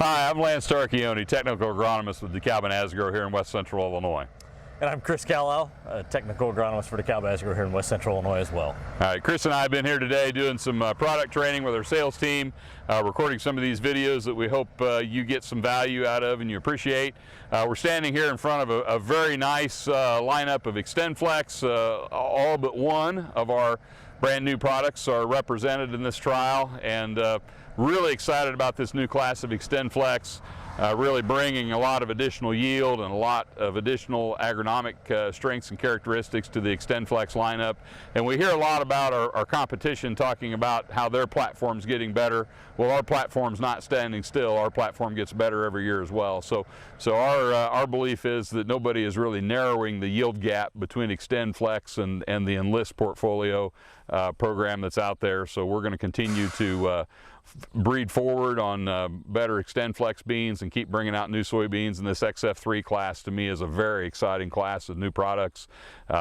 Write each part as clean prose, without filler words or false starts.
Hi, I'm Lance Tarchioni, technical agronomist with DeKalb and Asgrow here in West Central Illinois. And I'm Chris Callowell, a technical agronomist for DeKalb Asgrow here in West Central Illinois as well. All right, Chris and I have been here today doing some product training with our sales team, recording some of these videos that we hope you get some value out of and you appreciate. We're standing here in front of a very nice lineup of XtendFlex. All but one of our brand new products are represented in this trial, and really excited about this new class of XtendFlex. Really bringing a lot of additional yield and a lot of additional agronomic strengths and characteristics to the XtendFlex lineup. And we hear a lot about our competition talking about how their platform's getting better. Well, our platform's not standing still. Our platform gets better every year as well. So our belief is that nobody is really narrowing the yield gap between XtendFlex and the Enlist portfolio program that's out there. So we're going to continue to breed forward on better XtendFlex beans and keep bringing out new soybeans. And this XF3 class to me is a very exciting class of new products.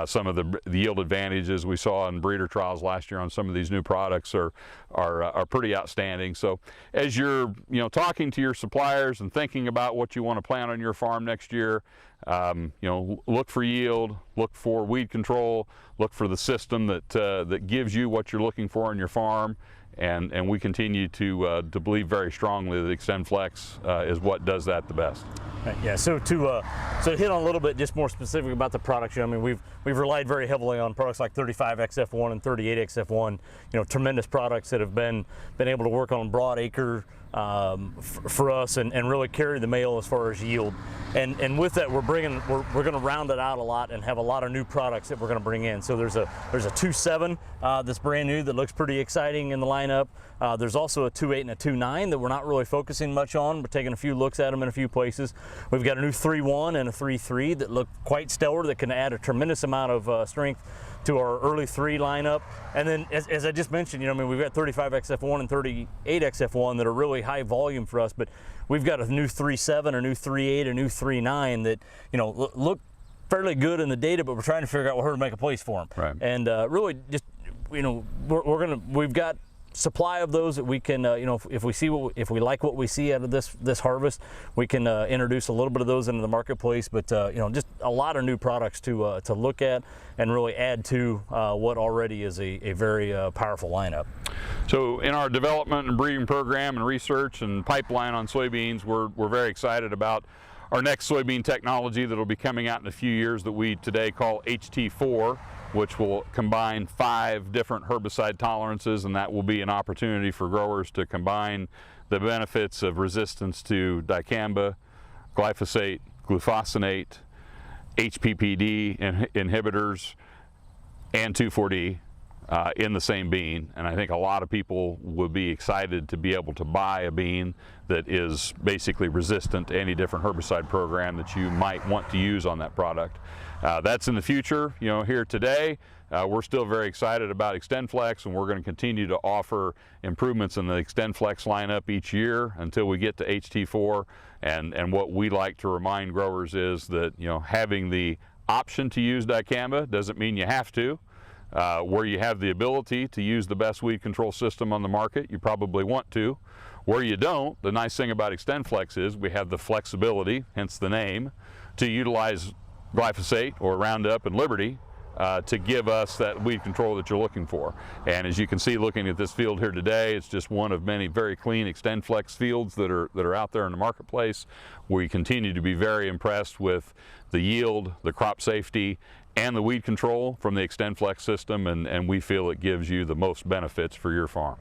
Some of the yield advantages we saw in breeder trials last year on some of these new products are pretty outstanding. So as you're talking to your suppliers and thinking about what you want to plant on your farm next year, look for yield, look for weed control, look for the system that gives you what you're looking for on your farm. And we continue to believe very strongly that XtendFlex is what does that the best. Right, yeah. So to hit on a little bit just more specific about the products. I mean, we've relied very heavily on products like 35XF1 and 38XF1. Tremendous products that have been able to work on broad acre for us and really carry the mail as far as yield. And with that, we're going to round it out a lot and have a lot of new products that we're going to bring in. So there's a 2.7 that's brand new that looks pretty exciting in the lineup. There's also a 2.8 and a 2.9 that we're not really focusing much on. We're taking a few looks at them in a few places. We've got a new 3.1 and a 3.3 that look quite stellar, that can add a tremendous amount of strength to our early 3 lineup. And then as I just mentioned, we've got 35XF1 and 38XF1 that are really high volume for us, but we've got a new 3.7, a new 3.8, a new 3.9 that look fairly good in the data, but we're trying to figure out where to make a place for them. Right. And really just we've got supply of those that we can if we like what we see out of this harvest, we can introduce a little bit of those into the marketplace. But just a lot of new products to look at and really add to what already is a very powerful lineup. So in our development and breeding program and research and pipeline on soybeans, we're very excited about our next soybean technology that will be coming out in a few years that we today call HT4, which will combine 5 different herbicide tolerances, and that will be an opportunity for growers to combine the benefits of resistance to dicamba, glyphosate, glufosinate, HPPD inhibitors, and 2,4-D in the same bean. And I think a lot of people would be excited to be able to buy a bean that is basically resistant to any different herbicide program that you might want to use on that product. That's in the future. Here today, we're still very excited about XtendFlex, and we're going to continue to offer improvements in the XtendFlex lineup each year until we get to HT4. And what we like to remind growers is that having the option to use dicamba doesn't mean you have to. Where you have the ability to use the best weed control system on the market, you probably want to. Where you don't, the nice thing about XtendFlex is we have the flexibility, hence the name, to utilize glyphosate or Roundup and Liberty to give us that weed control that you're looking for. And as you can see looking at this field here today, it's just one of many very clean XtendFlex fields that are out there in the marketplace. We continue to be very impressed with the yield, the crop safety, and the weed control from the XtendFlex system, and we feel it gives you the most benefits for your farm.